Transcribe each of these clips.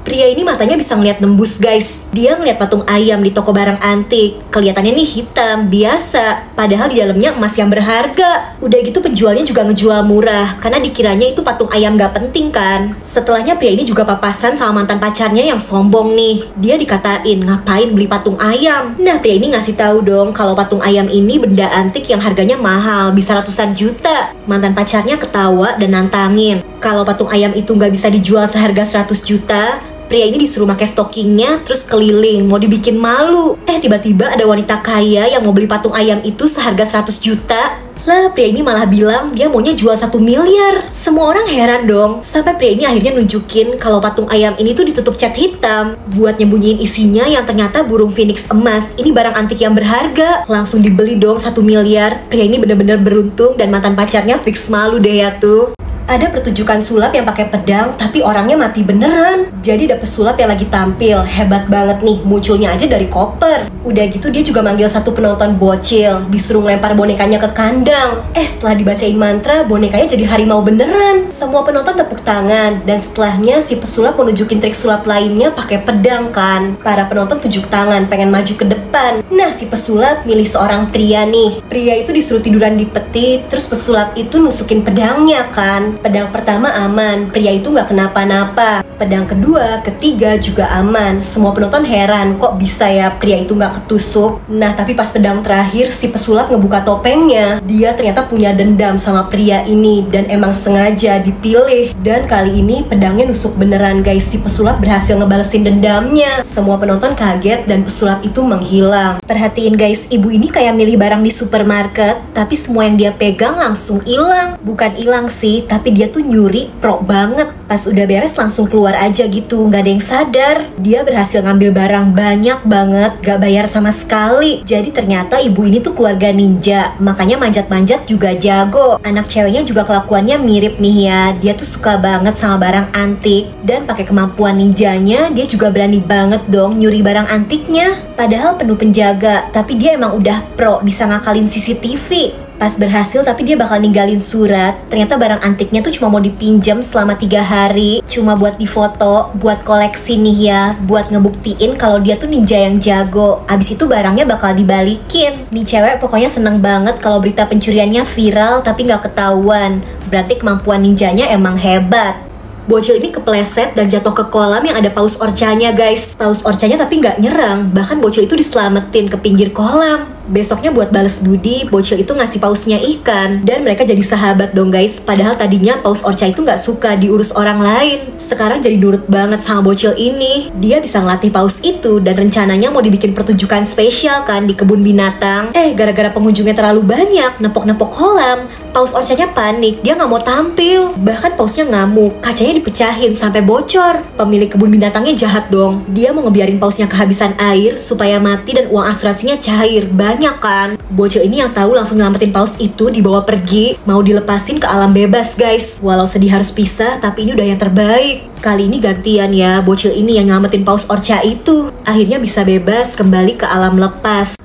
Pria ini matanya bisa ngeliat nembus guys. Dia ngeliat patung ayam di toko barang antik. Kelihatannya nih hitam, biasa. Padahal di dalamnya emas yang berharga. Udah gitu penjualnya juga ngejual murah, karena dikiranya itu patung ayam gak penting kan. Setelahnya pria ini juga papasan sama mantan pacarnya yang sombong nih. Dia dikatain ngapain beli patung ayam. Nah pria ini ngasih tahu dong kalau patung ayam ini benda antik yang harganya mahal, bisa ratusan juta. Mantan pacarnya ketawa dan nantangin kalau patung ayam itu gak bisa dijual seharga 100 juta. Pria ini disuruh pakai stokingnya terus keliling mau dibikin malu. Tiba-tiba ada wanita kaya yang mau beli patung ayam itu seharga 100 juta. Lah pria ini malah bilang dia maunya jual 1 miliar. Semua orang heran dong. Sampai pria ini akhirnya nunjukin kalau patung ayam ini tuh ditutup cat hitam buat nyembunyiin isinya yang ternyata burung phoenix emas. Ini barang antik yang berharga. Langsung dibeli dong 1 miliar. Pria ini bener-bener beruntung dan mantan pacarnya fix malu deh ya tuh. Ada pertunjukan sulap yang pakai pedang, tapi orangnya mati beneran. Jadi ada pesulap yang lagi tampil, hebat banget nih, munculnya aja dari koper. Udah gitu dia juga manggil satu penonton bocil, disuruh ngelempar bonekanya ke kandang. Setelah dibacain mantra, bonekanya jadi harimau beneran. Semua penonton tepuk tangan, dan setelahnya si pesulap mau nunjukin trik sulap lainnya pakai pedang kan. Para penonton tunjuk tangan, pengen maju ke depan. Nah si pesulap milih seorang pria nih. Pria itu disuruh tiduran di peti, terus pesulap itu nusukin pedangnya kan. Pedang pertama aman, pria itu nggak kenapa-napa. Pedang kedua, ketiga juga aman. Semua penonton heran, kok bisa ya pria itu nggak ketusuk. Nah tapi pas pedang terakhir, si pesulap ngebuka topengnya. Dia ternyata punya dendam sama pria ini dan emang sengaja dipilih. Dan kali ini pedangnya nusuk beneran guys. Si pesulap berhasil ngebalesin dendamnya. Semua penonton kaget dan pesulap itu menghilang. Perhatiin guys, ibu ini kayak milih barang di supermarket, tapi semua yang dia pegang langsung hilang. Bukan hilang sih, tapi dia tuh nyuri pro banget. Pas udah beres langsung keluar aja gitu, nggak ada yang sadar. Dia berhasil ngambil barang banyak banget, gak bayar sama sekali. Jadi ternyata ibu ini tuh keluarga ninja, makanya manjat-manjat juga jago. Anak ceweknya juga kelakuannya mirip nih ya. Dia tuh suka banget sama barang antik, dan pakai kemampuan ninjanya dia juga berani banget dong nyuri barang antiknya. Padahal penuh penjaga, tapi dia emang udah pro, bisa ngakalin CCTV. Pas berhasil tapi dia bakal ninggalin surat. Ternyata barang antiknya tuh cuma mau dipinjam selama 3 hari. Cuma buat difoto, buat koleksi nih ya. Buat ngebuktiin kalau dia tuh ninja yang jago. Abis itu barangnya bakal dibalikin. Nih cewek pokoknya seneng banget kalau berita pencuriannya viral tapi gak ketahuan. Berarti kemampuan ninjanya emang hebat. Bocil ini kepleset dan jatuh ke kolam yang ada paus orcanya guys. Paus orcanya tapi nggak nyerang, bahkan bocil itu diselamatin ke pinggir kolam. Besoknya buat bales budi, bocil itu ngasih pausnya ikan. Dan mereka jadi sahabat dong guys. Padahal tadinya paus orca itu nggak suka diurus orang lain. Sekarang jadi nurut banget sama bocil ini. Dia bisa ngelatih paus itu dan rencananya mau dibikin pertunjukan spesial kan di kebun binatang. Gara-gara pengunjungnya terlalu banyak, nepok-nepok kolam, paus orcanya panik, dia nggak mau tampil. Bahkan pausnya ngamuk, kacanya dipecahin sampai bocor. Pemilik kebun binatangnya jahat dong. Dia mau ngebiarin pausnya kehabisan air supaya mati dan uang asuransinya cair. Banyak kan. Bocil ini yang tahu langsung nyelamatin paus itu, dibawa pergi, mau dilepasin ke alam bebas guys. Walau sedih harus pisah, tapi ini udah yang terbaik. Kali ini gantian ya, bocil ini yang nyelamatin paus orca itu. Akhirnya bisa bebas kembali ke alam lepas.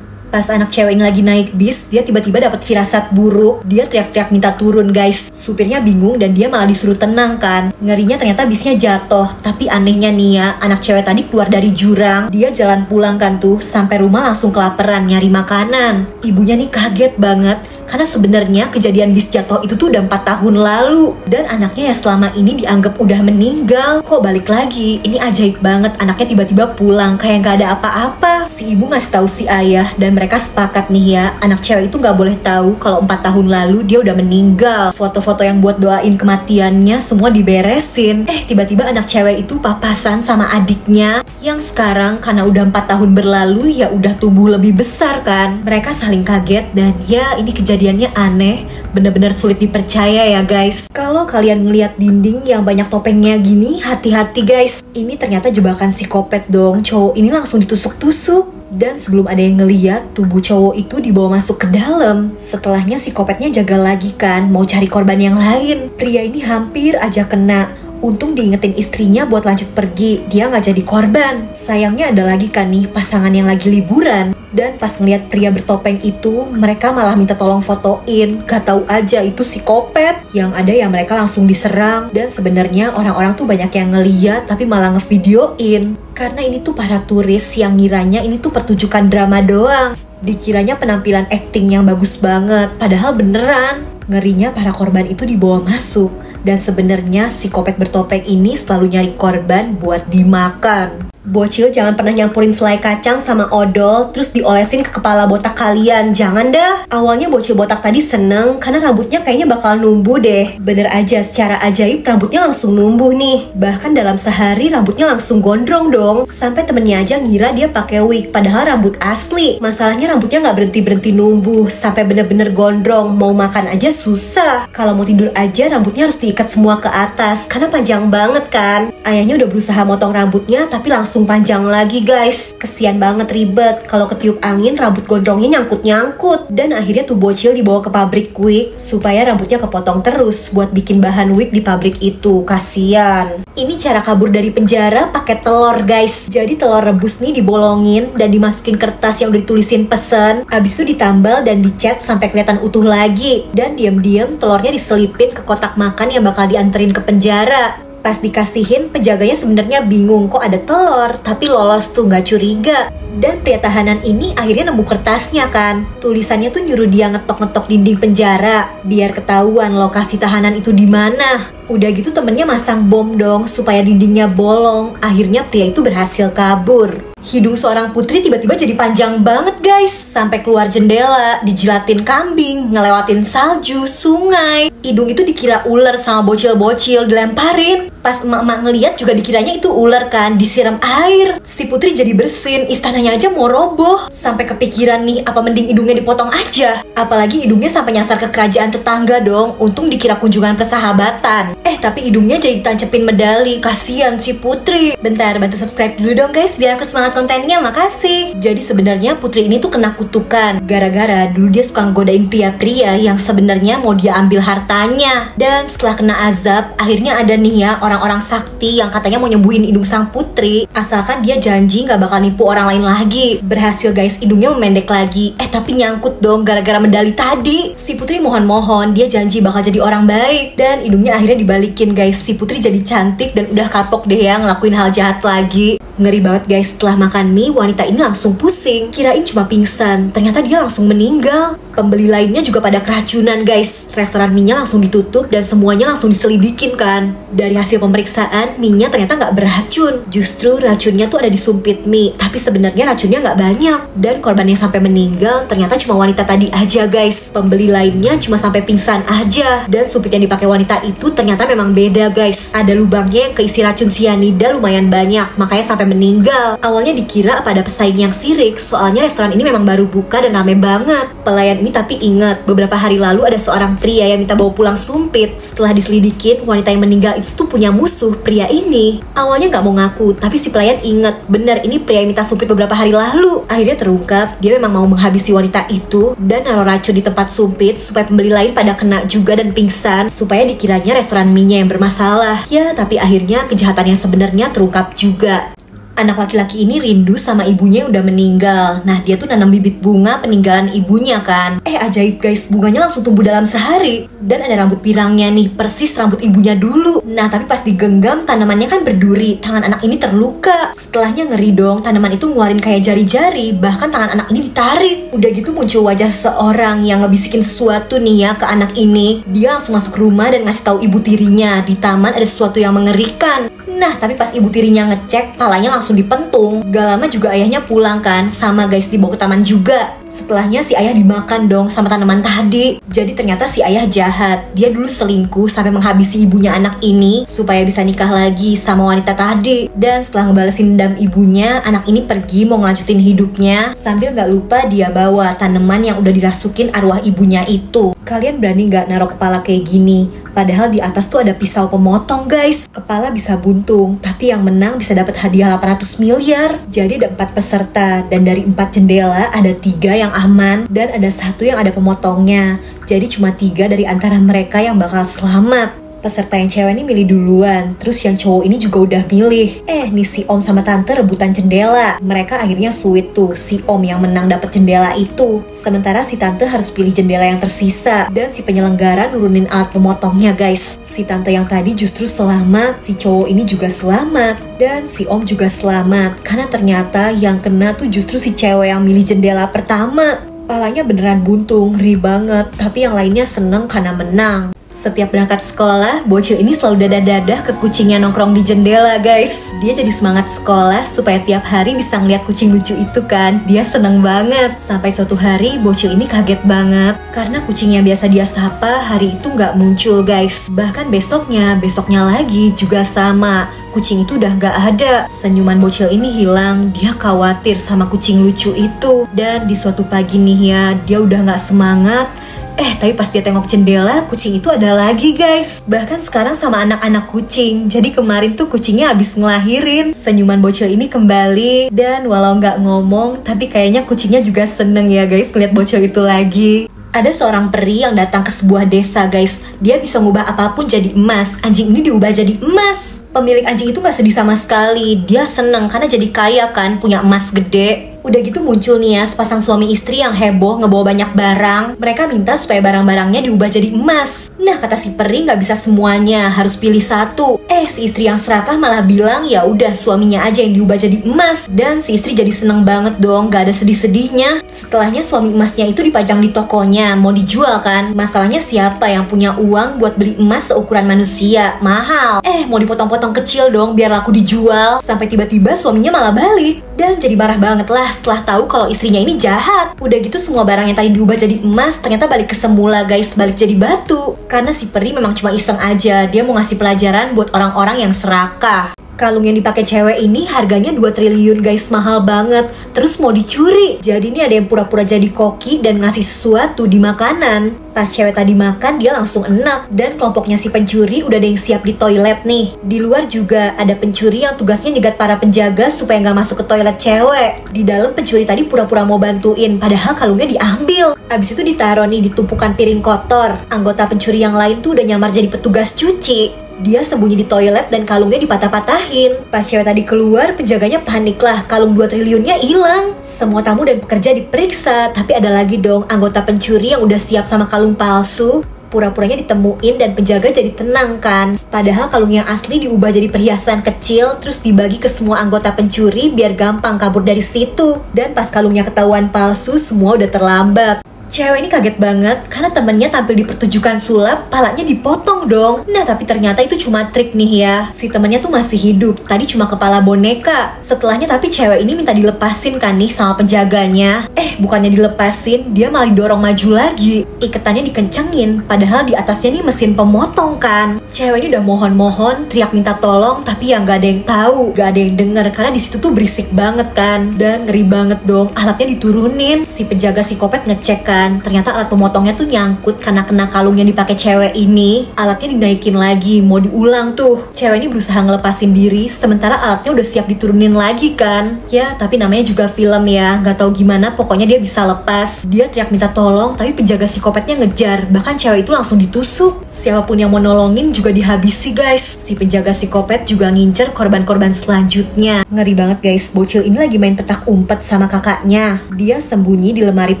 Pas anak cewek ini lagi naik bis, dia tiba-tiba dapat firasat buruk. Dia teriak-teriak minta turun guys. Supirnya bingung dan dia malah disuruh tenang kan. Ngerinya ternyata bisnya jatuh. Tapi anehnya nih ya, anak cewek tadi keluar dari jurang. Dia jalan pulang kan tuh, sampai rumah langsung kelaparan nyari makanan. Ibunya nih kaget banget. Karena sebenarnya kejadian bis jatuh itu tuh udah 4 tahun lalu. Dan anaknya yang selama ini dianggap udah meninggal, kok balik lagi. Ini ajaib banget, anaknya tiba-tiba pulang kayak gak ada apa-apa. Si ibu ngasih tahu si ayah dan mereka sepakat nih ya, anak cewek itu gak boleh tahu kalau 4 tahun lalu dia udah meninggal. Foto-foto yang buat doain kematiannya semua diberesin. Tiba-tiba anak cewek itu papasan sama adiknya yang sekarang karena udah 4 tahun berlalu ya udah tumbuh lebih besar kan. Mereka saling kaget dan ya ini kejadiannya aneh, bener-bener sulit dipercaya ya guys. Kalau kalian ngeliat dinding yang banyak topengnya gini, hati-hati guys. Ini ternyata jebakan psikopat dong. Cowok ini langsung ditusuk-tusuk. Dan sebelum ada yang ngeliat, tubuh cowok itu dibawa masuk ke dalam. Setelahnya psikopatnya jaga lagi kan, mau cari korban yang lain. Pria ini hampir aja kena. Untung diingetin istrinya buat lanjut pergi, dia nggak jadi korban. Sayangnya ada lagi kan nih pasangan yang lagi liburan. Dan pas ngeliat pria bertopeng itu, mereka malah minta tolong fotoin. Gak tahu aja itu psikopat. Yang ada ya mereka langsung diserang. Dan sebenarnya orang-orang tuh banyak yang ngeliat tapi malah ngevideoin. Karena ini tuh para turis yang ngiranya ini tuh pertunjukan drama doang. Dikiranya penampilan acting yang bagus banget, padahal beneran. Ngerinya para korban itu dibawa masuk. Dan sebenarnya psikopat bertopeng ini selalu nyari korban buat dimakan. Bocil jangan pernah nyampurin selai kacang sama odol terus diolesin ke kepala botak kalian. Jangan dah. Awalnya bocil botak tadi seneng karena rambutnya kayaknya bakal numbuh deh. Bener aja, secara ajaib rambutnya langsung numbuh nih. Bahkan dalam sehari rambutnya langsung gondrong dong. Sampai temennya aja ngira dia pakai wig, padahal rambut asli. Masalahnya rambutnya nggak berhenti numbuh sampai bener-bener gondrong. Mau makan aja susah. Kalau mau tidur aja rambutnya harus diikat semua ke atas karena panjang banget kan. Ayahnya udah berusaha motong rambutnya tapi langsung panjang lagi guys. Kesian banget, ribet. Kalau ketiup angin rambut gondrongnya nyangkut-nyangkut. Dan akhirnya tuh bocil dibawa ke pabrik wig supaya rambutnya kepotong terus buat bikin bahan wig di pabrik itu. Kasian. Ini cara kabur dari penjara pakai telur guys. Jadi telur rebus nih dibolongin dan dimasukin kertas yang udah ditulisin pesen. Abis itu ditambal dan dicat sampai kelihatan utuh lagi. Dan diam-diam telurnya diselipin ke kotak makan yang bakal dianterin ke penjara. Pas dikasihin, penjaganya sebenarnya bingung kok ada telur, tapi lolos tuh nggak curiga. Dan pria tahanan ini akhirnya nemu kertasnya kan. Tulisannya tuh nyuruh dia ngetok-ngetok dinding penjara biar ketahuan lokasi tahanan itu di mana. Udah gitu temennya masang bom dong supaya dindingnya bolong. Akhirnya pria itu berhasil kabur. Hidung seorang putri tiba-tiba jadi panjang banget guys. Sampai keluar jendela, dijilatin kambing, ngelewatin salju, sungai. Hidung itu dikira ular sama bocil-bocil dilemparin. Pas emak-emak ngeliat juga dikiranya itu ular kan, disiram air. Si putri jadi bersin, istananya aja mau roboh. Sampai kepikiran nih, apa mending hidungnya dipotong aja. Apalagi hidungnya sampai nyasar ke kerajaan tetangga dong. Untung dikira kunjungan persahabatan. Tapi hidungnya jadi ditancepin medali. Kasian si putri. Bentar, bantu subscribe dulu dong guys biar aku semangat kontennya, makasih. Jadi sebenarnya putri ini tuh kena kutukan gara-gara dulu dia suka ngegodain pria-pria yang sebenarnya mau dia ambil hartanya. Dan setelah kena azab, akhirnya ada nih ya orang-orang sakti yang katanya mau nyembuhin hidung sang putri asalkan dia janji nggak bakal nipu orang lain lagi. Berhasil guys, hidungnya memendek lagi. Tapi nyangkut dong gara-gara medali tadi. Si putri mohon-mohon dia janji bakal jadi orang baik dan hidungnya akhirnya dibalikin guys. Si putri jadi cantik dan udah kapok deh ya ngelakuin hal jahat lagi. Ngeri banget guys, setelah makan mie wanita ini langsung pusing. Kirain cuma pingsan, ternyata dia langsung meninggal. Pembeli lainnya juga pada keracunan guys. Restoran mie-nya langsung ditutup dan semuanya langsung diselidikin kan. Dari hasil pemeriksaan, mie-nya ternyata nggak beracun. Justru racunnya tuh ada di sumpit mie, tapi sebenarnya racunnya nggak banyak. Dan korban yang sampai meninggal ternyata cuma wanita tadi aja guys. Pembeli lainnya cuma sampai pingsan aja. Dan sumpit yang dipakai wanita itu ternyata memang beda guys. Ada lubangnya yang keisi racun sianida lumayan banyak, makanya sampai meninggal. Awalnya dikira apa ada pesaing yang sirik, soalnya restoran ini memang baru buka dan rame banget. Pelayan ini tapi ingat, beberapa hari lalu ada seorang pria yang minta bawa pulang sumpit. Setelah diselidikin, wanita yang meninggal itu tuh punya musuh, pria ini. Awalnya nggak mau ngaku, tapi si pelayan inget, bener ini pria yang minta sumpit beberapa hari lalu. Akhirnya terungkap, dia memang mau menghabisi wanita itu dan naruh racun di tempat sumpit supaya pembeli lain pada kena juga dan pingsan, supaya dikiranya restoran mie-nya yang bermasalah. Ya, tapi akhirnya kejahatan yang sebenarnya terungkap juga. Anak laki-laki ini rindu sama ibunya yang udah meninggal. Nah, dia tuh nanam bibit bunga peninggalan ibunya kan. Ajaib guys, bunganya langsung tumbuh dalam sehari. Dan ada rambut pirangnya nih, persis rambut ibunya dulu. Nah, tapi pas digenggam, tanamannya kan berduri. Tangan anak ini terluka. Setelahnya ngeri dong, tanaman itu ngeluarin kayak jari-jari. Bahkan tangan anak ini ditarik. Udah gitu muncul wajah seseorang yang ngebisikin sesuatu nih ya ke anak ini. Dia langsung masuk rumah dan ngasih tahu ibu tirinya, di taman ada sesuatu yang mengerikan. Nah, tapi pas ibu tirinya ngecek, palanya langsung dipentung. Gak lama juga ayahnya pulang kan, sama guys dibawa ke taman juga. Setelahnya si ayah dimakan dong sama tanaman tadi. Jadi ternyata si ayah jahat. Dia dulu selingkuh sampai menghabisi ibunya anak ini supaya bisa nikah lagi sama wanita tadi. Dan setelah ngebalesin dendam ibunya, anak ini pergi mau ngelanjutin hidupnya. Sambil gak lupa dia bawa tanaman yang udah dirasukin arwah ibunya itu. Kalian berani gak naruh kepala kayak gini? Padahal di atas tuh ada pisau pemotong guys. Kepala bisa buntung, tapi yang menang bisa dapat hadiah 800 miliar. Jadi ada 4 peserta, dan dari 4 jendela ada 3 yang aman, dan ada 1 yang ada pemotongnya. Jadi cuma 3 dari antara mereka yang bakal selamat. Peserta yang cewek ini milih duluan, terus yang cowok ini juga udah milih. Nih si om sama tante rebutan jendela. Mereka akhirnya sweet tuh, si om yang menang dapet jendela itu. Sementara si tante harus pilih jendela yang tersisa. Dan si penyelenggara nurunin alat pemotongnya guys. Si tante yang tadi justru selamat, si cowok ini juga selamat. Dan si om juga selamat, karena ternyata yang kena tuh justru si cewek yang milih jendela pertama. Palanya beneran buntung, ngeri banget. Tapi yang lainnya seneng karena menang. Setiap berangkat sekolah, bocil ini selalu dadah-dadah ke kucingnya nongkrong di jendela guys. Dia jadi semangat sekolah supaya tiap hari bisa ngeliat kucing lucu itu kan. Dia seneng banget. Sampai suatu hari bocil ini kaget banget karena kucing yang biasa dia sapa hari itu nggak muncul guys. Bahkan besoknya lagi juga sama. Kucing itu udah nggak ada. Senyuman bocil ini hilang. Dia khawatir sama kucing lucu itu. Dan di suatu pagi nih ya, dia udah nggak semangat. Tapi pas dia tengok jendela, kucing itu ada lagi guys. Bahkan sekarang sama anak-anak kucing. Jadi kemarin tuh kucingnya habis ngelahirin. Senyuman bocil ini kembali. Dan walau nggak ngomong, tapi kayaknya kucingnya juga seneng ya guys ngeliat bocil itu lagi. Ada seorang peri yang datang ke sebuah desa guys. Dia bisa ngubah apapun jadi emas. Anjing ini diubah jadi emas. Pemilik anjing itu gak sedih sama sekali. Dia seneng karena jadi kaya kan, punya emas gede. Udah gitu muncul nih ya sepasang suami istri yang heboh ngebawa banyak barang. Mereka minta supaya barang-barangnya diubah jadi emas. Nah kata si peri nggak bisa semuanya, harus pilih satu. Si istri yang serakah malah bilang ya udah suaminya aja yang diubah jadi emas. Dan si istri jadi seneng banget dong, gak ada sedih-sedihnya. Setelahnya suami emasnya itu dipajang di tokonya, mau dijual kan. Masalahnya siapa yang punya uang buat beli emas seukuran manusia? Mahal. Mau dipotong-potong kecil dong biar laku dijual. Sampai tiba-tiba suaminya malah balik. Dan jadi marah banget lah setelah tahu kalau istrinya ini jahat. Udah gitu semua barang yang tadi diubah jadi emas ternyata balik ke semula guys, balik jadi batu. Karena si peri memang cuma iseng aja, dia mau ngasih pelajaran buat orang-orang yang serakah. Kalung yang dipakai cewek ini harganya 2 triliun guys, mahal banget. Terus mau dicuri. Jadi ini ada yang pura-pura jadi koki dan ngasih sesuatu di makanan. Pas cewek tadi makan dia langsung enak. Dan kelompoknya si pencuri udah ada yang siap di toilet nih. Di luar juga ada pencuri yang tugasnya nyegat para penjaga supaya nggak masuk ke toilet cewek. Di dalam pencuri tadi pura-pura mau bantuin, padahal kalungnya diambil. Abis itu ditaruh nih di tumpukan piring kotor. Anggota pencuri yang lain tuh udah nyamar jadi petugas cuci. Dia sembunyi di toilet dan kalungnya dipatah-patahin. Pas cewek tadi keluar, penjaganya panik lah, kalung 2 triliunnya hilang. Semua tamu dan pekerja diperiksa, tapi ada lagi dong anggota pencuri yang udah siap sama kalung palsu. Pura-puranya ditemuin dan penjaga jadi tenang kan. Padahal kalung yang asli diubah jadi perhiasan kecil, terus dibagi ke semua anggota pencuri biar gampang kabur dari situ. Dan pas kalungnya ketahuan palsu, semua udah terlambat. Cewek ini kaget banget karena temennya tampil di pertunjukan sulap, palanya dipotong dong. Nah tapi ternyata itu cuma trik nih ya. Si temennya tuh masih hidup, tadi cuma kepala boneka. Setelahnya tapi cewek ini minta dilepasin kan nih sama penjaganya. Bukannya dilepasin, dia malah didorong maju lagi. Iketannya dikencengin, padahal di atasnya nih mesin pemotong kan. Cewek ini udah mohon-mohon, teriak minta tolong, tapi yang gak ada yang tahu, gak ada yang denger karena di situ tuh berisik banget kan. Dan ngeri banget dong, alatnya diturunin. Si penjaga psikopat ngecek kan. Ternyata alat pemotongnya tuh nyangkut karena kena kalung yang dipakai cewek ini. Alatnya dinaikin lagi, mau diulang tuh. Cewek ini berusaha ngelepasin diri, sementara alatnya udah siap diturunin lagi kan. Ya, tapi namanya juga film ya, gak tahu gimana pokoknya dia bisa lepas. Dia teriak minta tolong, tapi penjaga psikopatnya ngejar. Bahkan cewek itu langsung ditusuk. Siapapun yang mau nolongin juga dihabisi guys. Si penjaga psikopat juga ngincer korban-korban selanjutnya. Ngeri banget guys, bocil ini lagi main petak umpet sama kakaknya. Dia sembunyi di lemari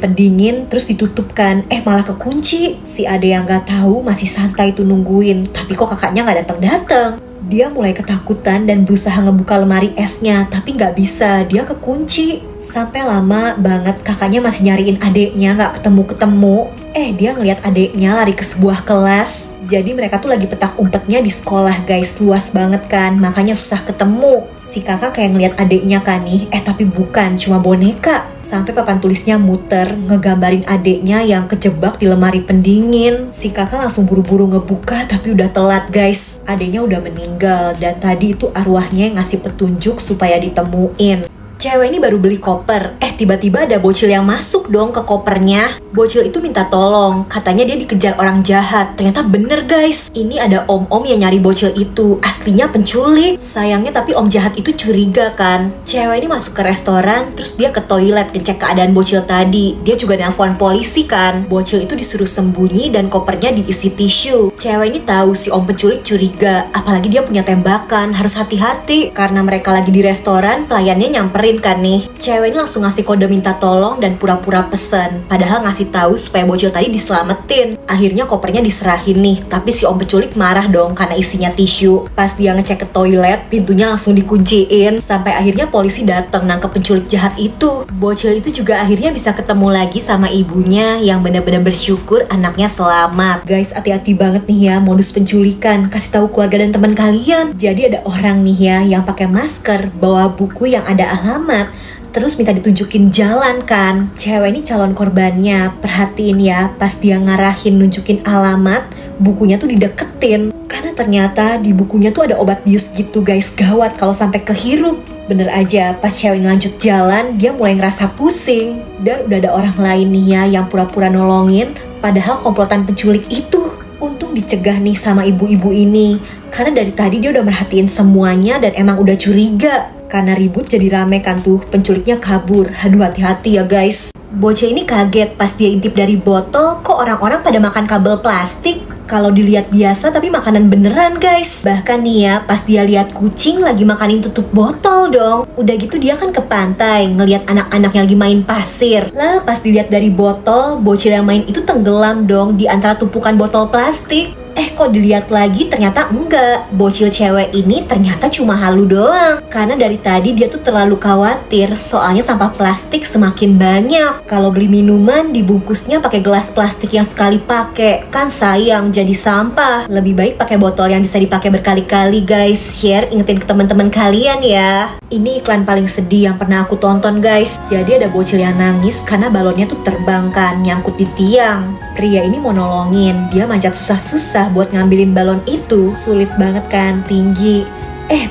pendingin, terus ditutupkan, malah kekunci. Si ade yang gak tahu masih santai tuh nungguin, tapi kok kakaknya gak datang-datang. Dia mulai ketakutan dan berusaha ngebuka lemari esnya, tapi gak bisa, dia kekunci. Sampai lama banget kakaknya masih nyariin adeknya, gak ketemu-ketemu. Dia ngeliat adeknya lari ke sebuah kelas. Jadi mereka tuh lagi petak umpetnya di sekolah guys, luas banget kan, makanya susah ketemu. Si kakak kayak ngeliat adeknya kan nih, tapi bukan, cuma boneka. Sampai papan tulisnya muter, ngegambarin adeknya yang kejebak di lemari pendingin. Si kakak langsung buru-buru ngebuka, tapi udah telat guys. Adeknya udah meninggal, dan tadi itu arwahnya yang ngasih petunjuk supaya ditemuin. Cewek ini baru beli koper. Tiba-tiba ada bocil yang masuk dong ke kopernya. Bocil itu minta tolong. Katanya dia dikejar orang jahat. Ternyata bener guys. Ini ada om-om yang nyari bocil itu. Aslinya penculik. Sayangnya tapi om jahat itu curiga kan. Cewek ini masuk ke restoran. Terus dia ke toilet ngecek keadaan bocil tadi. Dia juga nelpon polisi kan. Bocil itu disuruh sembunyi dan kopernya diisi tisu. Cewek ini tahu si om penculik curiga. Apalagi dia punya tembakan. Harus hati-hati. Karena mereka lagi di restoran, pelayannya nyamperin kan nih. Cewek ini langsung ngasih kode minta tolong dan pura-pura pesen. Padahal ngasih tahu supaya bocil tadi diselamatin. Akhirnya kopernya diserahin nih. Tapi si om penculik marah dong karena isinya tisu. Pas dia ngecek ke toilet, pintunya langsung dikunciin. Sampai akhirnya polisi datang nangkep penculik jahat itu. Bocil itu juga akhirnya bisa ketemu lagi sama ibunya yang benar-benar bersyukur anaknya selamat. Guys, hati-hati banget nih ya modus penculikan. Kasih tahu keluarga dan teman kalian. Jadi ada orang nih ya yang pakai masker, bawa buku yang ada alamat, terus minta ditunjukin jalan kan. Cewek ini calon korbannya. Perhatiin ya, pas dia ngarahin nunjukin alamat, bukunya tuh dideketin. Karena ternyata di bukunya tuh ada obat bius gitu guys. Gawat kalau sampai kehirup. Bener aja, pas cewek ini lanjut jalan, dia mulai ngerasa pusing. Dan udah ada orang lain nih ya yang pura-pura nolongin, padahal komplotan penculik itu. Untung dicegah nih sama ibu-ibu ini. Karena dari tadi dia udah merhatiin semuanya dan emang udah curiga. Karena ribut jadi rame kan tuh, penculiknya kabur. Aduh, hati-hati ya guys. Bocil ini kaget pas dia intip dari botol, kok orang-orang pada makan kabel plastik. Kalau dilihat biasa tapi makanan beneran guys. Bahkan nih ya, pas dia lihat kucing lagi makanin tutup botol dong. Udah gitu dia kan ke pantai ngelihat anak-anak yang lagi main pasir. Lah pas dilihat dari botol, bocil yang main itu tenggelam dong di antara tumpukan botol plastik. Kok dilihat lagi ternyata enggak. Bocil cewek ini ternyata cuma halu doang. Karena dari tadi dia tuh terlalu khawatir soalnya sampah plastik semakin banyak. Kalau beli minuman dibungkusnya pakai gelas plastik yang sekali pakai. Kan sayang jadi sampah. Lebih baik pakai botol yang bisa dipakai berkali-kali guys. Share, ingetin ke teman-teman kalian ya. Ini iklan paling sedih yang pernah aku tonton guys. Jadi ada bocil yang nangis karena balonnya tuh terbang kan, nyangkut di tiang. Pria ini mau nolongin, dia manjat susah-susah buat ngambilin balon itu. Sulit banget kan, tinggi.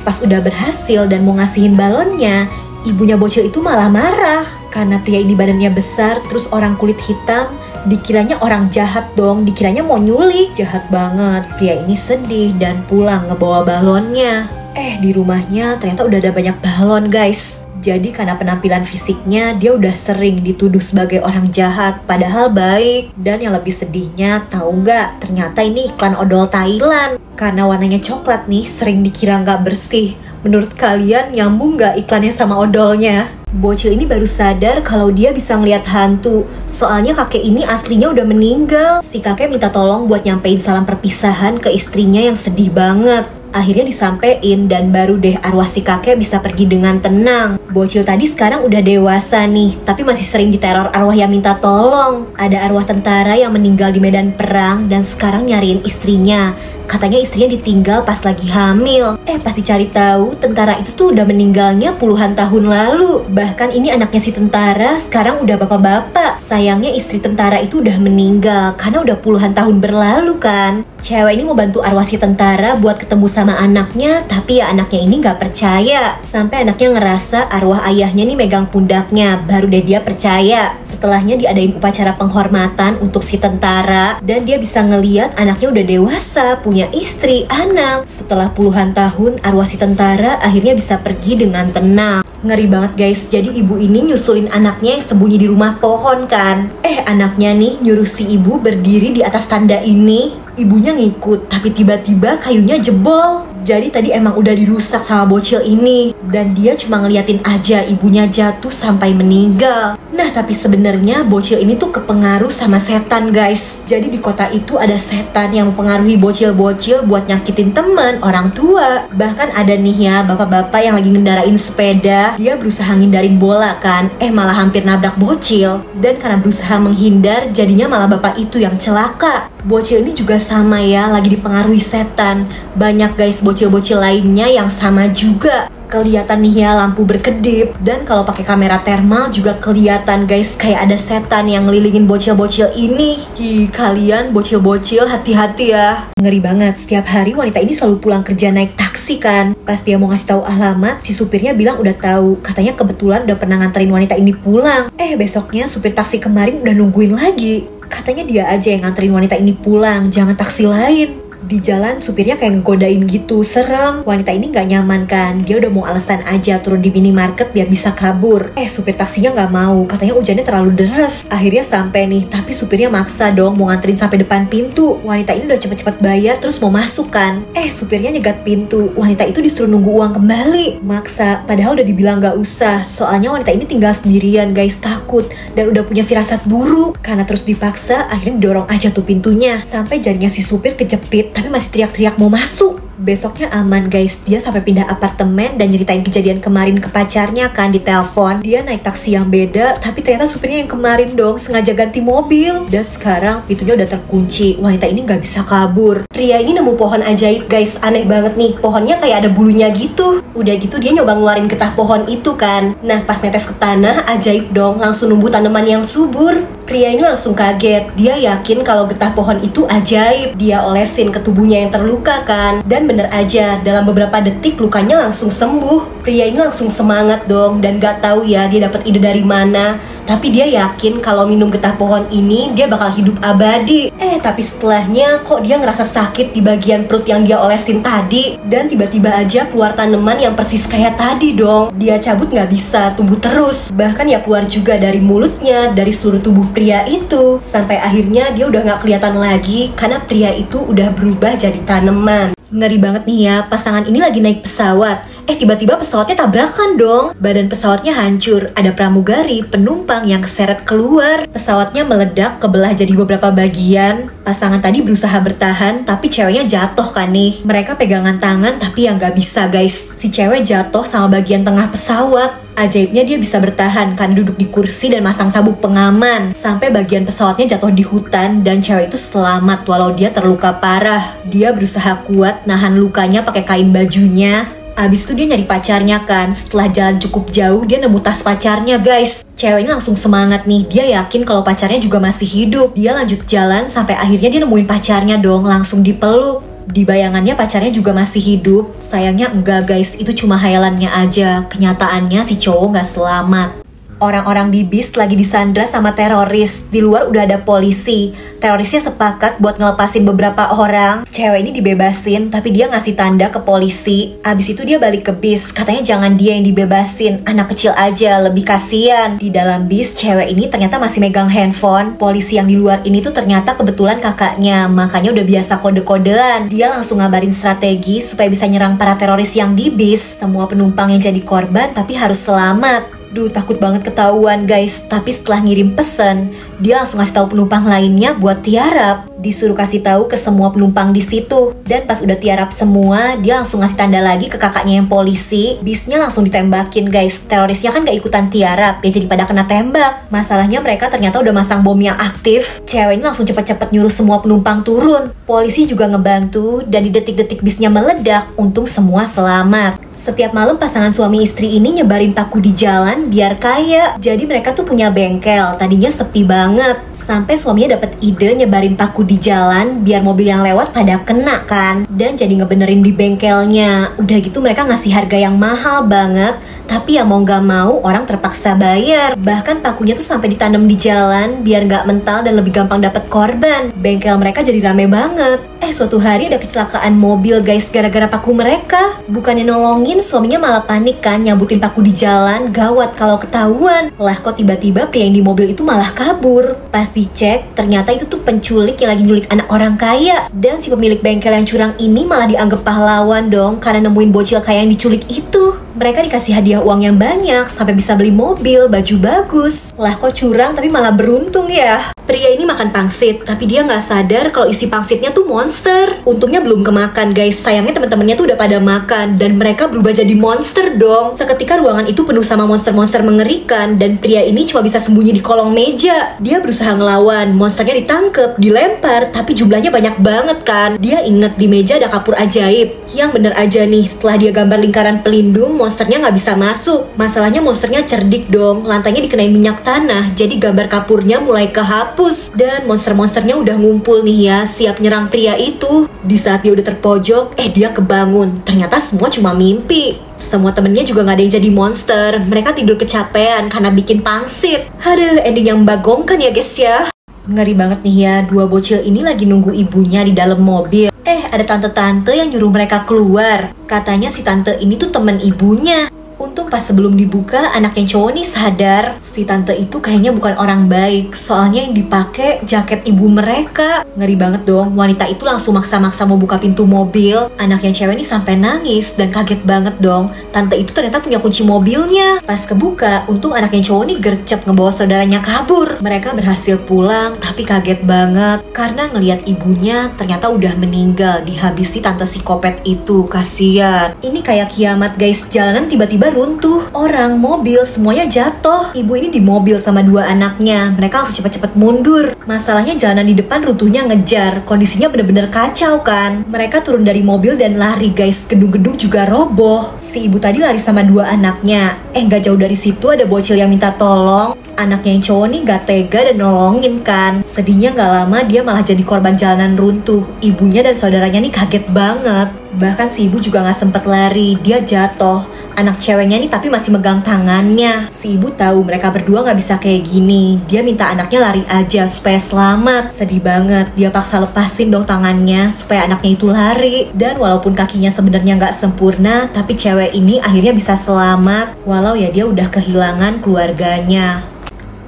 Pas udah berhasil dan mau ngasihin balonnya, ibunya bocil itu malah marah. Karena pria ini badannya besar, terus orang kulit hitam, dikiranya orang jahat dong, dikiranya mau nyulik. Jahat banget, pria ini sedih dan pulang ngebawa balonnya. Di rumahnya ternyata udah ada banyak balon guys. Jadi karena penampilan fisiknya dia udah sering dituduh sebagai orang jahat, padahal baik. Dan yang lebih sedihnya, tahu nggak? Ternyata ini iklan odol Thailand. Karena warnanya coklat nih, sering dikira nggak bersih. Menurut kalian nyambung nggak iklannya sama odolnya? Bocil ini baru sadar kalau dia bisa ngeliat hantu. Soalnya kakek ini aslinya udah meninggal. Si kakek minta tolong buat nyampein salam perpisahan ke istrinya yang sedih banget. Akhirnya disampein dan baru deh arwah si kakek bisa pergi dengan tenang. Bocil tadi sekarang udah dewasa nih, tapi masih sering diteror arwah yang minta tolong. Ada arwah tentara yang meninggal di medan perang dan sekarang nyariin istrinya. Katanya istrinya ditinggal pas lagi hamil. Pas dicari tahu, tentara itu tuh udah meninggalnya puluhan tahun lalu. Bahkan ini anaknya si tentara sekarang udah bapak-bapak. Sayangnya istri tentara itu udah meninggal karena udah puluhan tahun berlalu kan. Cewek ini mau bantu arwah si tentara buat ketemu sama anaknya, tapi ya anaknya ini nggak percaya. Sampai anaknya ngerasa arwah ayahnya nih megang pundaknya, baru deh dia percaya. Setelahnya diadain upacara penghormatan untuk si tentara dan dia bisa ngeliat anaknya udah dewasa, punya istri, anak. Setelah puluhan tahun, arwah si tentara akhirnya bisa pergi dengan tenang. Ngeri banget guys, jadi ibu ini nyusulin anaknya yang sembunyi di rumah pohon kan. Anaknya nih nyuruh si ibu berdiri di atas tanda ini. Ibunya ngikut, tapi tiba-tiba kayunya jebol. Jadi tadi emang udah dirusak sama bocil ini. Dan dia cuma ngeliatin aja ibunya jatuh sampai meninggal. Nah tapi sebenarnya bocil ini tuh kepengaruh sama setan guys. Jadi di kota itu ada setan yang mempengaruhi bocil-bocil buat nyakitin teman, orang tua. Bahkan ada nih ya bapak-bapak yang lagi ngendarain sepeda. Dia berusaha ngindarin bola kan, malah hampir nabrak bocil. Dan karena berusaha menghindar, jadinya malah bapak itu yang celaka. Bocil ini juga sama ya, lagi dipengaruhi setan. Banyak guys bocil-bocil lainnya yang sama juga. Kelihatan nih ya lampu berkedip, dan kalau pakai kamera thermal juga kelihatan guys kayak ada setan yang ngelilingin bocil-bocil ini. Kalian bocil-bocil hati-hati ya. Ngeri banget, setiap hari wanita ini selalu pulang kerja naik taksi kan. Pas dia mau ngasih tahu alamat, si supirnya bilang udah tahu. Katanya kebetulan udah pernah nganterin wanita ini pulang. Besoknya supir taksi kemarin udah nungguin lagi. Katanya dia aja yang nganterin wanita ini pulang, jangan taksi lain. Di jalan supirnya kayak ngegodain gitu, serem. Wanita ini gak nyaman kan, dia udah mau alasan aja turun di minimarket biar bisa kabur. Supir taksinya gak mau, katanya hujannya terlalu deras. Akhirnya sampai nih, tapi supirnya maksa dong mau nganterin sampai depan pintu. Wanita ini udah cepet-cepet bayar terus mau masuk kan. Supirnya nyegat pintu, wanita itu disuruh nunggu uang kembali. Maksa, padahal udah dibilang gak usah. Soalnya wanita ini tinggal sendirian guys, takut dan udah punya firasat buruk. Karena terus dipaksa, akhirnya didorong aja tuh pintunya. Sampai jarinya si supir kejepit, tapi masih teriak-teriak mau masuk. Besoknya aman guys, dia sampai pindah apartemen dan nyeritain kejadian kemarin ke pacarnya kan di telepon. Dia naik taksi yang beda, tapi ternyata supirnya yang kemarin dong sengaja ganti mobil. Dan sekarang pintunya udah terkunci, wanita ini gak bisa kabur. Pria ini nemu pohon ajaib guys, aneh banget nih. Pohonnya kayak ada bulunya gitu. Udah gitu dia nyoba ngeluarin getah pohon itu kan. Nah pas netes ke tanah, ajaib dong, langsung numbuh tanaman yang subur. Pria ini langsung kaget, dia yakin kalau getah pohon itu ajaib. Dia olesin ke tubuhnya yang terluka kan. Dan bener aja, dalam beberapa detik lukanya langsung sembuh. Pria ini langsung semangat dong, dan gak tahu ya dia dapat ide dari mana. Tapi dia yakin kalau minum getah pohon ini dia bakal hidup abadi. Tapi setelahnya kok dia ngerasa sakit di bagian perut yang dia olesin tadi. Dan tiba-tiba aja keluar tanaman yang persis kayak tadi dong. Dia cabut gak bisa, tumbuh terus. Bahkan ya keluar juga dari mulutnya, dari seluruh tubuh pria itu. Sampai akhirnya dia udah gak kelihatan lagi karena pria itu udah berubah jadi tanaman. Ngeri banget nih ya, pasangan ini lagi naik pesawat. Tiba-tiba pesawatnya tabrakan dong. Badan pesawatnya hancur, ada pramugari, penumpang yang keseret keluar. Pesawatnya meledak, kebelah jadi beberapa bagian. Pasangan tadi berusaha bertahan, tapi ceweknya jatuh kan nih. Mereka pegangan tangan, tapi yang gak bisa guys. Si cewek jatuh sama bagian tengah pesawat. Ajaibnya dia bisa bertahan karena duduk di kursi dan masang sabuk pengaman. Sampai bagian pesawatnya jatuh di hutan dan cewek itu selamat walau dia terluka parah. Dia berusaha kuat nahan lukanya pakai kain bajunya. Abis itu dia nyari pacarnya kan. Setelah jalan cukup jauh dia nemu tas pacarnya guys. Cewek ini langsung semangat nih. Dia yakin kalau pacarnya juga masih hidup. Dia lanjut jalan sampai akhirnya dia nemuin pacarnya dong. Langsung dipeluk. Di bayangannya pacarnya juga masih hidup. Sayangnya enggak guys, itu cuma hayalannya aja. Kenyataannya si cowok gak selamat. Orang-orang di bis lagi disandra sama teroris. Di luar udah ada polisi. Terorisnya sepakat buat ngelepasin beberapa orang. Cewek ini dibebasin, tapi dia ngasih tanda ke polisi. Abis itu dia balik ke bis. Katanya jangan dia yang dibebasin, anak kecil aja, lebih kasihan. Di dalam bis, cewek ini ternyata masih megang handphone. Polisi yang di luar ini tuh ternyata kebetulan kakaknya. Makanya udah biasa kode-kodean. Dia langsung ngabarin strategi supaya bisa nyerang para teroris yang di bis. Semua penumpang yang jadi korban tapi harus selamat. Takut banget ketahuan guys. Tapi setelah ngirim pesen, dia langsung ngasih tahu penumpang lainnya buat tiarap. Disuruh kasih tahu ke semua penumpang di situ. Dan pas udah tiarap semua, dia langsung ngasih tanda lagi ke kakaknya yang polisi. Bisnya langsung ditembakin guys. Terorisnya kan gak ikutan tiarap, ya jadi pada kena tembak. Masalahnya mereka ternyata udah masang bom yang aktif. Cewek ini langsung cepet-cepet nyuruh semua penumpang turun. Polisi juga ngebantu, dan di detik-detik bisnya meledak, untung semua selamat. Setiap malam pasangan suami istri ini nyebarin paku di jalan biar kaya. Jadi mereka tuh punya bengkel, tadinya sepi banget. Sampai suaminya dapet ide nyebarin paku di jalan biar mobil yang lewat pada kena kan. Dan jadi ngebenerin di bengkelnya. Udah gitu mereka ngasih harga yang mahal banget. Tapi ya mau gak mau orang terpaksa bayar. Bahkan pakunya tuh sampai ditanam di jalan biar gak mental dan lebih gampang dapet korban. Bengkel mereka jadi rame banget. Suatu hari ada kecelakaan mobil guys gara-gara paku mereka. Bukannya nolongin, suaminya malah panik kan nyambutin paku di jalan. Gawat kalau ketahuan. Lah kok tiba-tiba pria yang di mobil itu malah kabur. Pas dicek, ternyata itu tuh penculik yang lagi nyulik anak orang kaya. Dan si pemilik bengkel yang curang ini malah dianggap pahlawan dong karena nemuin bocil kaya yang diculik itu. Mereka dikasih hadiah uang yang banyak sampai bisa beli mobil, baju bagus. Lah kok curang tapi malah beruntung ya. Pria ini makan pangsit, tapi dia nggak sadar kalau isi pangsitnya tuh monster. Untungnya belum kemakan guys, sayangnya teman-temannya tuh udah pada makan dan mereka berubah jadi monster dong. Seketika ruangan itu penuh sama monster-monster mengerikan dan pria ini cuma bisa sembunyi di kolong meja. Dia berusaha ngelawan, monsternya ditangkep, dilempar, tapi jumlahnya banyak banget kan. Dia inget di meja ada kapur ajaib. Yang bener aja nih, setelah dia gambar lingkaran pelindung, monsternya nggak bisa masuk. Masalahnya monsternya cerdik dong, lantainya dikenain minyak tanah, jadi gambar kapurnya mulai kehapus. Dan monster-monsternya udah ngumpul nih ya, siap nyerang pria itu. Di saat dia udah terpojok, dia kebangun. Ternyata semua cuma mimpi. Semua temennya juga gak ada yang jadi monster. Mereka tidur kecapean karena bikin pangsit. Aduh, ending yang membagongkan ya guys ya. Ngeri banget nih ya, dua bocil ini lagi nunggu ibunya di dalam mobil. Ada tante-tante yang nyuruh mereka keluar. Katanya si tante ini tuh temen ibunya. Untung pas sebelum dibuka, anak yang cowok nih sadar si tante itu kayaknya bukan orang baik. Soalnya yang dipakai jaket ibu mereka. Ngeri banget dong, wanita itu langsung maksa-maksa mau buka pintu mobil. Anak yang cewek ini sampai nangis dan kaget banget dong. Tante itu ternyata punya kunci mobilnya. Pas kebuka, untung anak yang cowok nih gercep ngebawa saudaranya kabur. Mereka berhasil pulang, tapi kaget banget karena ngelihat ibunya ternyata udah meninggal dihabisi tante psikopat itu. Kasian. Ini kayak kiamat guys, jalanan tiba-tiba runtuh, orang, mobil, semuanya jatuh. Ibu ini di mobil sama dua anaknya. Mereka langsung cepet-cepet mundur. Masalahnya jalanan di depan runtuhnya ngejar. Kondisinya bener-bener kacau kan. Mereka turun dari mobil dan lari guys. Gedung-gedung juga roboh. Si ibu tadi lari sama dua anaknya. Gak jauh dari situ ada bocil yang minta tolong. Anaknya yang cowok nih gak tega dan nolongin kan. Sedihnya gak lama dia malah jadi korban jalanan runtuh. Ibunya dan saudaranya nih kaget banget. Bahkan si ibu juga gak sempet lari. Dia jatuh. Anak ceweknya nih tapi masih megang tangannya. Si ibu tahu mereka berdua gak bisa kayak gini. Dia minta anaknya lari aja supaya selamat. Sedih banget, dia paksa lepasin dong tangannya supaya anaknya itu lari. Dan walaupun kakinya sebenarnya gak sempurna, tapi cewek ini akhirnya bisa selamat. Walau ya dia udah kehilangan keluarganya.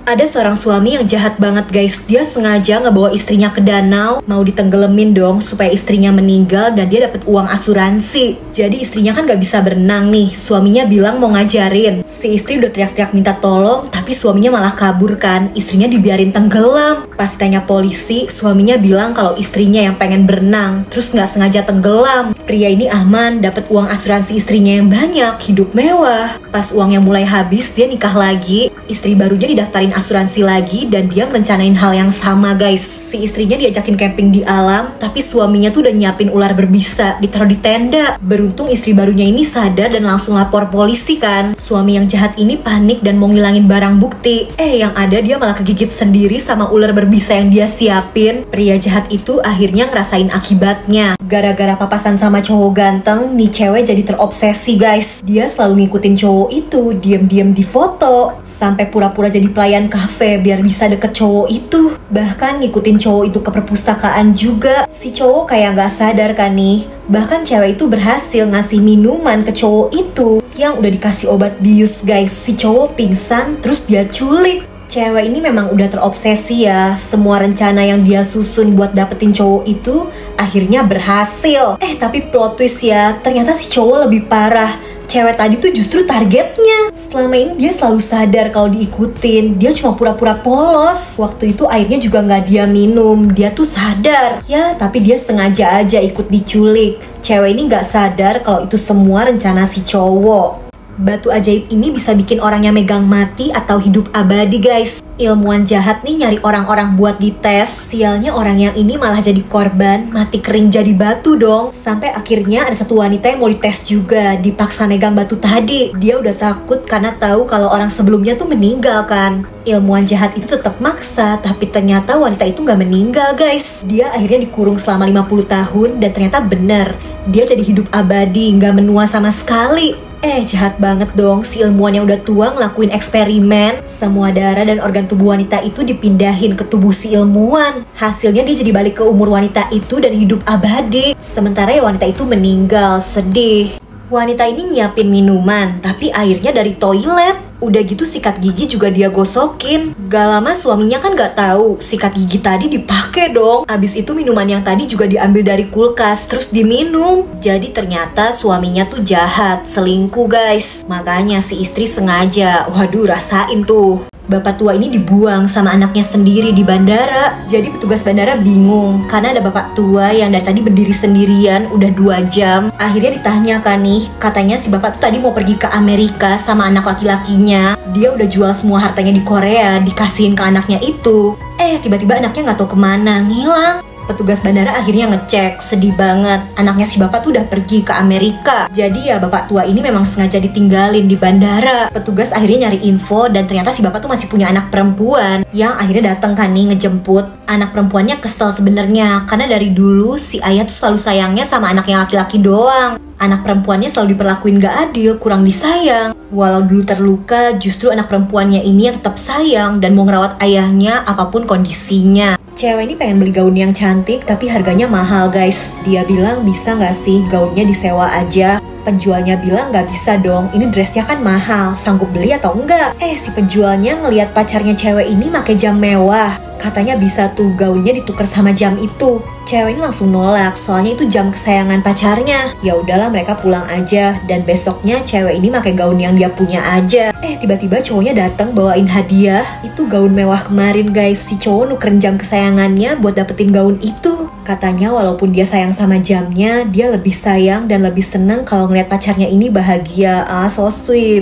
Ada seorang suami yang jahat banget guys. Dia sengaja ngebawa istrinya ke danau, mau ditenggelamin dong supaya istrinya meninggal dan dia dapat uang asuransi. Jadi istrinya kan gak bisa berenang nih. Suaminya bilang mau ngajarin. Si istri udah teriak-teriak minta tolong, tapi suaminya malah kabur kan. Istrinya dibiarin tenggelam. Pas ditanya polisi, suaminya bilang kalau istrinya yang pengen berenang, terus gak sengaja tenggelam. Pria ini aman, dapat uang asuransi istrinya yang banyak, hidup mewah. Pas uangnya mulai habis, dia nikah lagi. Istri barunya didaftarin asuransi lagi dan dia merencanain hal yang sama guys. Si istrinya diajakin camping di alam, tapi suaminya tuh udah nyiapin ular berbisa, ditaruh di tenda. Beruntung istri barunya ini sadar dan langsung lapor polisi kan. Suami yang jahat ini panik dan mau ngilangin barang bukti. Yang ada dia malah kegigit sendiri sama ular berbisa yang dia siapin. Pria jahat itu akhirnya ngerasain akibatnya. Gara-gara papasan sama cowok ganteng, nih cewek jadi terobsesi guys. Dia selalu ngikutin cowok itu, diam-diam di foto, sampai pura-pura jadi pelayan kafe biar bisa deket cowok itu. Bahkan ngikutin cowok itu ke perpustakaan juga. Si cowok kayak gak sadar kan nih. Bahkan cewek itu berhasil ngasih minuman ke cowok itu yang udah dikasih obat bius guys. Si cowok pingsan terus dia culik. Cewek ini memang udah terobsesi ya. Semua rencana yang dia susun buat dapetin cowok itu akhirnya berhasil. Tapi plot twist ya, ternyata si cowok lebih parah. Cewek tadi tuh justru targetnya. Selama ini dia selalu sadar kalau diikutin. Dia cuma pura-pura polos. Waktu itu airnya juga gak dia minum. Dia tuh sadar. Ya, tapi dia sengaja aja ikut diculik. Cewek ini gak sadar kalau itu semua rencana si cowok. Batu ajaib ini bisa bikin orangnya megang mati atau hidup abadi guys. Ilmuwan jahat nih nyari orang-orang buat dites. Sialnya orang yang ini malah jadi korban, mati kering jadi batu dong. Sampai akhirnya ada satu wanita yang mau dites juga, dipaksa megang batu tadi. Dia udah takut karena tahu kalau orang sebelumnya tuh meninggal kan. Ilmuwan jahat itu tetap maksa, tapi ternyata wanita itu gak meninggal guys. Dia akhirnya dikurung selama 50 tahun dan ternyata bener. Dia jadi hidup abadi, gak menua sama sekali. Jahat banget dong, si ilmuwan yang udah tua ngelakuin eksperimen. Semua darah dan organ tubuh wanita itu dipindahin ke tubuh si ilmuwan. Hasilnya dia jadi balik ke umur wanita itu dan hidup abadi. Sementara ya wanita itu meninggal, sedih. Wanita ini nyiapin minuman, tapi airnya dari toilet. Udah gitu sikat gigi juga dia gosokin. Gak lama suaminya kan gak tahu sikat gigi tadi dipakai dong. Abis itu minuman yang tadi juga diambil dari kulkas terus diminum. Jadi ternyata suaminya tuh jahat, selingkuh guys. Makanya si istri sengaja. Waduh, rasain tuh. Bapak tua ini dibuang sama anaknya sendiri di bandara. Jadi petugas bandara bingung karena ada bapak tua yang dari tadi berdiri sendirian udah 2 jam. Akhirnya ditanyakan nih, katanya si bapak tuh tadi mau pergi ke Amerika sama anak laki-lakinya. Dia udah jual semua hartanya di Korea, dikasihin ke anaknya itu. Tiba-tiba anaknya nggak tahu kemana, ngilang. Petugas bandara akhirnya ngecek, sedih banget. Anaknya si bapak tuh udah pergi ke Amerika. Jadi ya bapak tua ini memang sengaja ditinggalin di bandara. Petugas akhirnya nyari info dan ternyata si bapak tuh masih punya anak perempuan yang akhirnya datang kan nih ngejemput. Anak perempuannya kesel sebenarnya karena dari dulu si ayah tuh selalu sayangnya sama anak yang laki-laki doang. Anak perempuannya selalu diperlakuin gak adil, kurang disayang. Walau dulu terluka, justru anak perempuannya ini yang tetap sayang dan mau ngerawat ayahnya apapun kondisinya. Cewek ini pengen beli gaun yang cantik tapi harganya mahal guys. Dia bilang bisa gak sih gaunnya disewa aja. Penjualnya bilang gak bisa dong, ini dressnya kan mahal, sanggup beli atau enggak? Si penjualnya ngelihat pacarnya cewek ini pakai jam mewah. Katanya bisa tuh gaunnya ditukar sama jam itu. Cewek ini langsung nolak, soalnya itu jam kesayangan pacarnya. Ya udahlah mereka pulang aja dan besoknya cewek ini pakai gaun yang dia punya aja. Tiba-tiba cowoknya datang bawain hadiah. Itu gaun mewah kemarin guys. Si cowok nukerin jam kesayangannya buat dapetin gaun itu. Katanya walaupun dia sayang sama jamnya, dia lebih sayang dan lebih seneng kalau ngeliat pacarnya ini bahagia. So sweet.